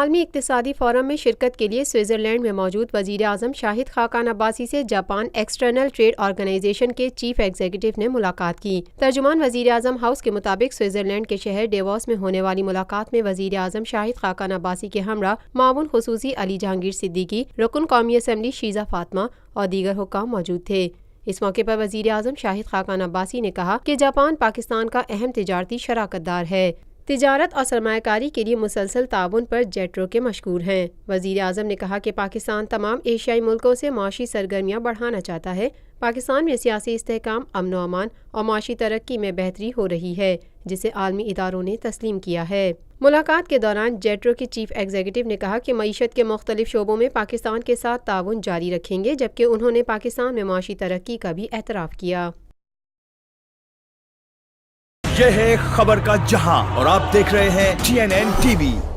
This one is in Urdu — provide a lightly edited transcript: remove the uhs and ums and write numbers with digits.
عالمی اقتصادی فورم میں شرکت کے لیے سوئٹزرلینڈ میں موجود وزیر اعظم شاہد خاقان عباسی سے جاپان ایکسٹرنل ٹریڈ آرگنائزیشن کے چیف ایگزیکٹو نے ملاقات کی۔ ترجمان وزیر اعظم ہاؤس کے مطابق سوئٹزرلینڈ کے شہر ڈیووس میں ہونے والی ملاقات میں وزیر اعظم شاہد خاقان عباسی کے ہمراہ معاون خصوصی علی جہانگیر صدیقی، رکن قومی اسمبلی شیزہ فاطمہ اور دیگر حکام موجود تھے۔ اس موقع پر وزیر اعظم شاہد خاقان عباسی نے کہا کہ جاپان پاکستان کا اہم تجارتی شراکت دار ہے۔ تجارت اور سرمایہ کاری کے لیے مسلسل تعاون پر جیٹرو کے مشکور ہیں۔ وزیر اعظم نے کہا کہ پاکستان تمام ایشیائی ملکوں سے معاشی سرگرمیاں بڑھانا چاہتا ہے۔ پاکستان میں سیاسی استحکام، امن و امان اور معاشی ترقی میں بہتری ہو رہی ہے، جسے عالمی اداروں نے تسلیم کیا ہے۔ ملاقات کے دوران جیٹرو کے چیف ایگزیکٹو نے کہا کہ معیشت کے مختلف شعبوں میں پاکستان کے ساتھ تعاون جاری رکھیں گے، جبکہ انہوں نے پاکستان میں معاشی ترقی کا بھی اعتراف کیا۔ یہ ہے خبر کا جہاں اور آپ دیکھ رہے ہیں TNN TV۔